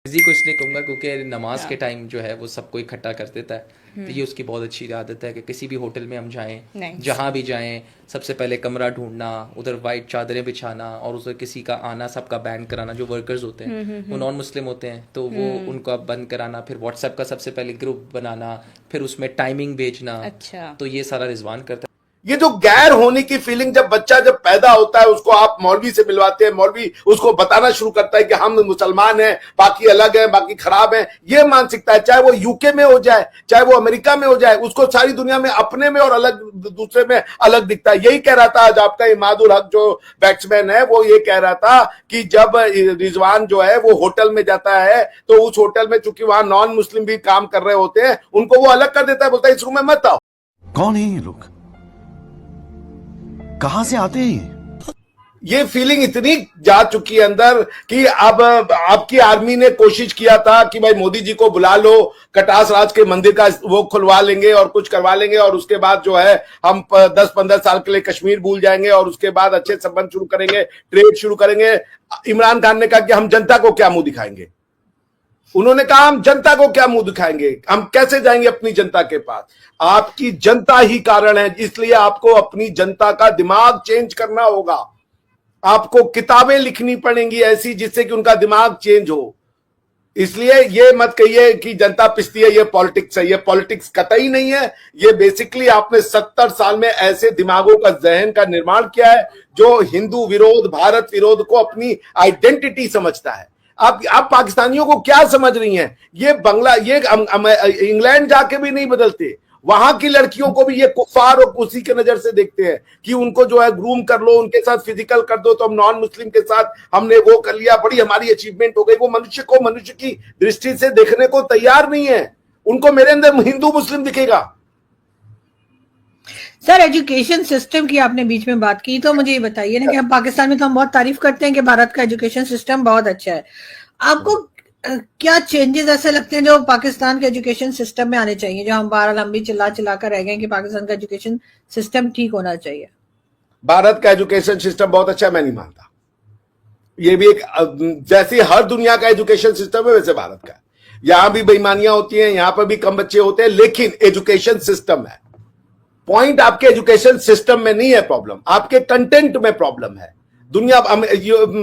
इसी को इसलिए कहूँगा क्योंकि नमाज के टाइम जो है वो सबको इकट्ठा कर देता है। तो ये उसकी बहुत अच्छी आदत है कि किसी भी होटल में हम जाएं, जहाँ भी जाएं, सबसे पहले कमरा ढूंढना, उधर वाइट चादरें बिछाना और उधर किसी का आना सबका बैन कराना। जो वर्कर्स होते हैं वो नॉन मुस्लिम होते हैं तो वो उनका बंद कराना, फिर व्हाट्सएप का सबसे पहले ग्रुप बनाना, फिर उसमें टाइमिंग भेजना। अच्छा। तो ये सारा रिजवान करता है। ये जो गैर होने की फीलिंग जब बच्चा जब पैदा होता है उसको आप मौलवी से मिलवाते हैं, मौलवी उसको बताना शुरू करता है कि हम मुसलमान हैं, बाकी अलग हैं, बाकी खराब हैं। ये मानसिकता है, चाहे वो यूके में हो जाए, चाहे वो अमेरिका में हो जाए, उसको सारी दुनिया में अपने में और अलग दूसरे में अलग दिखता है। यही कह रहा था आज आपका इमादुल हक जो बैट्समैन है, वो ये कह रहा था कि जब रिजवान जो है वो होटल में जाता है तो उस होटल में चूंकि वहां नॉन मुस्लिम भी काम कर रहे होते हैं, उनको वो अलग कर देता है, बोलता है इस रूम में मत आओ। कौन है ये लोग, कहां से आते हैं? ये फीलिंग इतनी जा चुकी है अंदर कि अब आपकी आर्मी ने कोशिश किया था कि भाई मोदी जी को बुला लो, कटास राज के मंदिर का वो खुलवा लेंगे और कुछ करवा लेंगे और उसके बाद जो है हम 10-15 साल के लिए कश्मीर भूल जाएंगे और उसके बाद अच्छे संबंध शुरू करेंगे, ट्रेड शुरू करेंगे। इमरान खान ने कहा कि हम जनता को क्या मुंह दिखाएंगे। उन्होंने कहा हम जनता को क्या मुंह दिखाएंगे, हम कैसे जाएंगे अपनी जनता के पास। आपकी जनता ही कारण है, इसलिए आपको अपनी जनता का दिमाग चेंज करना होगा। आपको किताबें लिखनी पड़ेंगी ऐसी जिससे कि उनका दिमाग चेंज हो। इसलिए ये मत कहिए कि जनता पिसती है, ये पॉलिटिक्स है। ये पॉलिटिक्स कतई नहीं है। ये बेसिकली आपने 70 साल में ऐसे दिमागों का जहन का निर्माण किया है जो हिंदू विरोध, भारत विरोध को अपनी आइडेंटिटी समझता है। आप पाकिस्तानियों को क्या समझ रही हैं? ये इंग्लैंड जाके भी नहीं बदलते। वहां की लड़कियों को भी ये कुफार और उसी के नजर से देखते हैं कि उनको जो है ग्रूम कर लो, उनके साथ फिजिकल कर दो, तो हम नॉन मुस्लिम के साथ हमने वो कर लिया, बड़ी हमारी अचीवमेंट हो गई। वो मनुष्य को मनुष्य की दृष्टि से देखने को तैयार नहीं है। उनको मेरे अंदर हिंदू मुस्लिम दिखेगा। सर, एजुकेशन सिस्टम की आपने बीच में बात की, तो मुझे ये बताइए ना कि हम पाकिस्तान में तो हम बहुत तारीफ करते हैं कि भारत का एजुकेशन सिस्टम बहुत अच्छा है। आपको क्या चेंजेस ऐसे लगते हैं जो पाकिस्तान के एजुकेशन सिस्टम में आने चाहिए, जो हम बहरहाल हम भी चिल्ला चिल्ला कर रह गए कि पाकिस्तान का एजुकेशन सिस्टम ठीक होना चाहिए? भारत का एजुकेशन सिस्टम बहुत अच्छा है, मैं नहीं मानता। ये भी एक जैसे हर दुनिया का एजुकेशन सिस्टम है वैसे भारत का। यहां भी बेईमानियां होती हैं, यहां पर भी कम बच्चे होते हैं, लेकिन एजुकेशन सिस्टम है। पॉइंट आपके एजुकेशन सिस्टम में नहीं है, प्रॉब्लम आपके कंटेंट में प्रॉब्लम है। दुनिया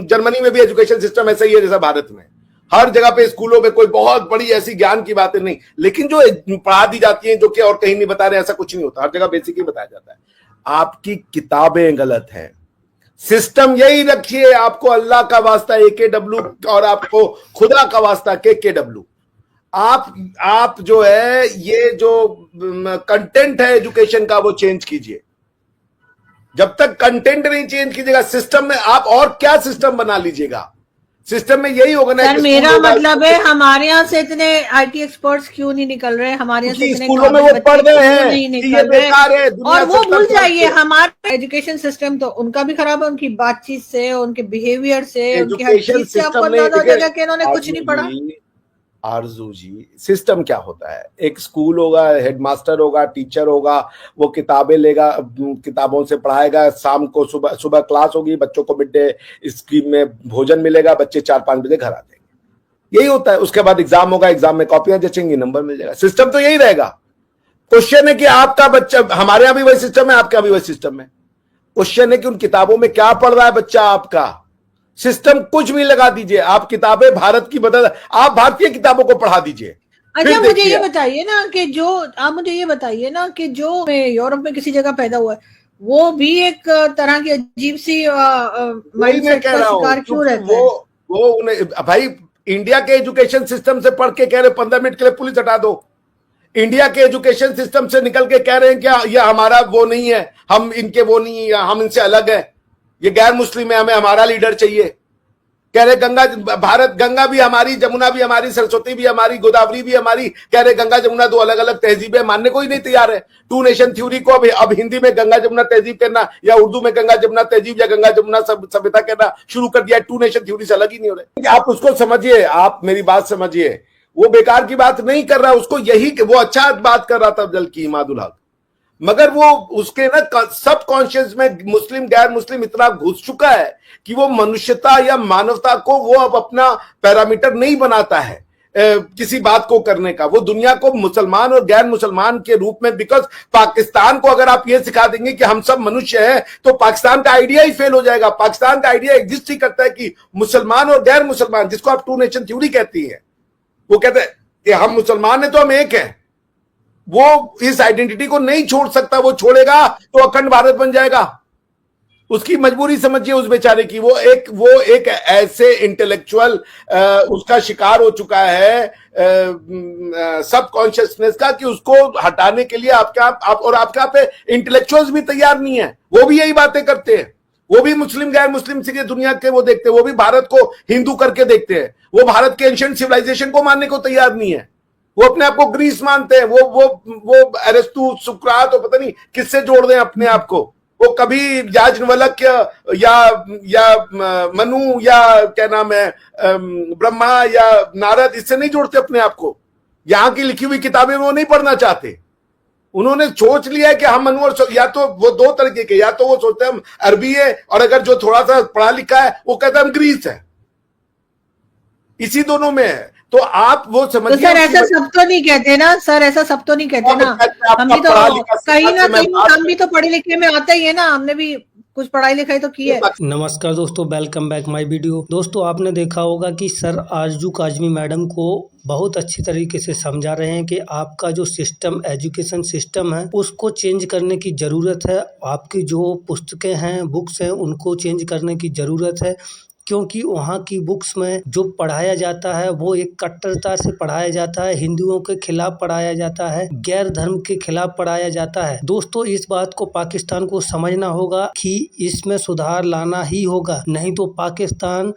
जर्मनी में भी एजुकेशन सिस्टम ऐसा ही है जैसा भारत में। हर जगह पे स्कूलों में कोई बहुत बड़ी ऐसी ज्ञान की बातें नहीं, लेकिन जो पढ़ा दी जाती हैं जो कि और कहीं नहीं बता रहे, ऐसा कुछ नहीं होता। हर जगह बेसिक ही बताया जाता है। आपकी किताबें गलत हैं। सिस्टम यही रखिए, आपको अल्लाह का वास्ता AKW और आपको खुदा का वास्ता KKW। आप जो है ये जो कंटेंट है एजुकेशन का वो चेंज कीजिए। जब तक कंटेंट नहीं चेंज कीजिएगा, सिस्टम में आप और क्या सिस्टम बना लीजिएगा। सिस्टम में यही होगा ना। सर, मेरा मतलब है हमारे यहाँ से इतने IT एक्सपर्ट्स क्यों नहीं निकल रहे, हमारे यहाँ से इतने स्कूलों में वो पढ़ रहे हैं नहीं कि निकल ये रहे, बेकार है। और वो भूल जाइए हमारा एजुकेशन सिस्टम तो उनका भी खराब है, उनकी बातचीत से, उनके बिहेवियर से, उनकी हर चीज से आपको अंदाजा हो जाएगा कि इन्होंने कुछ नहीं पढ़ा। आरजू जी, सिस्टम क्या होता है? एक स्कूल होगा, हेडमास्टर होगा, टीचर होगा, वो किताबें लेगा, किताबों से पढ़ाएगा। शाम को सुबह क्लास होगी, बच्चों को मिड डे स्कीम में भोजन मिलेगा, बच्चे 4-5 बजे घर आ जाएंगे। यही होता है। उसके बाद एग्जाम होगा, एग्जाम में कॉपियां जचेंगी, नंबर मिल जाएगा। सिस्टम तो यही रहेगा। क्वेश्चन है कि आपका बच्चा, हमारे यहां भी वही सिस्टम है, आपके यहां भी वही सिस्टम है। क्वेश्चन है कि उन किताबों में क्या पढ़ रहा है बच्चा आपका। सिस्टम कुछ भी लगा दीजिए, आप किताबें भारत की बदल, आप भारतीय किताबों को पढ़ा दीजिए। अच्छा, मुझे ये बताइए ना कि जो आप मुझे ये बताइए ना कि जो यूरोप में किसी जगह पैदा हुआ है वो भी एक तरह की अजीब सी माइंडसेट का शिकार क्यों रहता है? वो उन्हें भाई इंडिया के एजुकेशन सिस्टम से पढ़ के कह रहे 15 मिनट के लिए पुलिस हटा दो। इंडिया के एजुकेशन सिस्टम से निकल के कह रहे हैं क्या ये हमारा वो नहीं है, हम इनके वो नहीं है, हम इनसे अलग है, ये गैर मुस्लिम है, हमें हमारा लीडर चाहिए। कह रहे गंगा भी हमारी, जमुना भी हमारी, सरस्वती भी हमारी, गोदावरी भी हमारी। कह रहे गंगा जमुना दो अलग अलग तहजीबें, मानने को ही नहीं तैयार है। 2 नेशन थ्योरी को अब हिंदी में गंगा जमुना तहजीब कहना या उर्दू में गंगा जमुना तहजीब या गंगा जमुना सभ्यता कहना शुरू कर दिया। 2 नेशन थ्योरी से अलग ही नहीं हो रहे। आप उसको समझिए, आप मेरी बात समझिए। वो बेकार की बात नहीं कर रहा, उसको यही वो अच्छा बात कर रहा था बल्कि इमादुल हक। मगर वो उसके ना सब कॉन्शियस में मुस्लिम गैर मुस्लिम इतना घुस चुका है कि वो मनुष्यता या मानवता को वो अब अपना पैरामीटर नहीं बनाता है किसी बात को करने का। वो दुनिया को मुसलमान और गैर मुसलमान के रूप में, बिकॉज पाकिस्तान को अगर आप ये सिखा देंगे कि हम सब मनुष्य हैं तो पाकिस्तान का आइडिया ही फेल हो जाएगा। पाकिस्तान का आइडिया एग्जिस्ट ही करता है कि मुसलमान और गैर मुसलमान, जिसको आप टू नेशन थ्योरी कहती है, वो कहते हैं कि हम मुसलमान हैं तो हम एक हैं। वो इस आइडेंटिटी को नहीं छोड़ सकता, वो छोड़ेगा तो अखंड भारत बन जाएगा। उसकी मजबूरी समझिए उस बेचारे की। वो एक ऐसे इंटेलेक्चुअल उसका शिकार हो चुका है सब कॉन्शियसनेस का कि उसको हटाने के लिए आपके पे इंटेलेक्चुअल्स भी तैयार नहीं है। वो भी यही बातें करते हैं, वो भी मुस्लिम गैर मुस्लिम से दुनिया के वो देखते हैं, वो भी भारत को हिंदू करके देखते हैं, वो भारत के एंशिएंट सिविलाइजेशन को मानने को तैयार नहीं है। वो अपने आप को ग्रीस मानते हैं, वो अरिस्टो सुकरात और पता नहीं किससे जोड़ दें अपने आप को। वो कभी याज्ञवल्क्य या मनु या क्या नाम है ब्रह्मा या नारद, इससे नहीं जोड़ते अपने आप को। यहां की लिखी हुई किताबें वो नहीं पढ़ना चाहते। उन्होंने सोच लिया है कि हम मनु और या तो वो दो तरीके के, या तो वो सोचते हैं हम अरबी है और अगर जो थोड़ा सा पढ़ा लिखा है वो कहता है हम ग्रीस है। इसी दोनों में है। तो आप वो समझिए। तो सर ऐसा सब तो नहीं कहते ना, सर ऐसा सब तो नहीं कहते ना। हम भी तो कहीं ना कहीं हम भी तो पढ़े लिखे में आता ही है ना, हमने भी कुछ पढ़ाई लिखाई तो की है। नमस्कार दोस्तों, वेलकम बैक माय वीडियो। दोस्तों आपने देखा होगा कि सर आरजू काजमी मैडम को बहुत अच्छी तरीके से समझा रहे हैं कि आपका जो सिस्टम, एजुकेशन सिस्टम है, उसको चेंज करने की ज़रूरत है। आपकी जो पुस्तकें हैं, बुक्स हैं, उनको चेंज करने की ज़रूरत है, क्योंकि वहाँ की बुक्स में जो पढ़ाया जाता है वो एक कट्टरता से पढ़ाया जाता है, हिंदुओं के खिलाफ पढ़ाया जाता है, गैर धर्म के खिलाफ पढ़ाया जाता है। दोस्तों इस बात को पाकिस्तान को समझना होगा कि इसमें सुधार लाना ही होगा, नहीं तो पाकिस्तान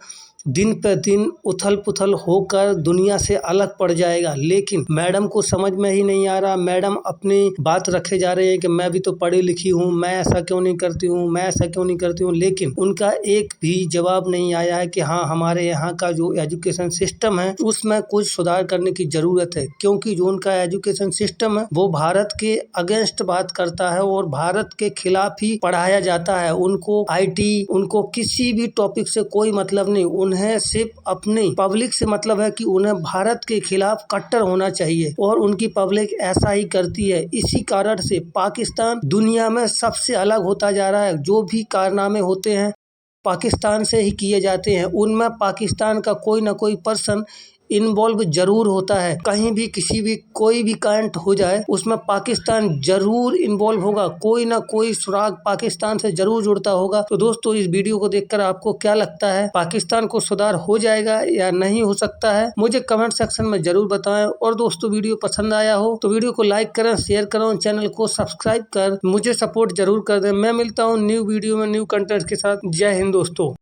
दिन पे दिन उथल पुथल होकर दुनिया से अलग पड़ जाएगा। लेकिन मैडम को समझ में ही नहीं आ रहा। मैडम अपनी बात रखे जा रहे हैं कि मैं भी तो पढ़ी लिखी हूँ, मैं ऐसा क्यों नहीं करती हूँ, मैं ऐसा क्यों नहीं करती हूँ। लेकिन उनका एक भी जवाब नहीं आया है कि हाँ हमारे यहाँ का जो एजुकेशन सिस्टम है उसमें कुछ सुधार करने की ज़रूरत है। क्योंकि जो उनका एजुकेशन सिस्टम है वो भारत के अगेंस्ट बात करता है और भारत के खिलाफ ही पढ़ाया जाता है। उनको IT, उनको किसी भी टॉपिक से कोई मतलब नहीं। उन्हें सिर्फ अपनी पब्लिक से मतलब है कि उन्हें भारत के खिलाफ कट्टर होना चाहिए और उनकी पब्लिक ऐसा ही करती है। इसी कारण से पाकिस्तान दुनिया में सबसे अलग होता जा रहा है। जो भी कारनामे होते हैं पाकिस्तान से ही किए जाते हैं, उनमें पाकिस्तान का कोई ना कोई पर्सन इन्वॉल्व जरूर होता है। कहीं भी किसी भी कोई भी कांड हो जाए उसमें पाकिस्तान जरूर इन्वॉल्व होगा, कोई ना कोई सुराग पाकिस्तान से जरूर जुड़ता होगा। तो दोस्तों इस वीडियो को देखकर आपको क्या लगता है, पाकिस्तान को सुधार हो जाएगा या नहीं हो सकता है, मुझे कमेंट सेक्शन में जरूर बताएं। और दोस्तों वीडियो पसंद आया हो तो वीडियो को लाइक करें, शेयर करें, चैनल को सब्सक्राइब कर मुझे सपोर्ट जरूर कर दें। मैं मिलता हूँ न्यू वीडियो में न्यू कंटेंट के साथ। जय हिंद दोस्तों।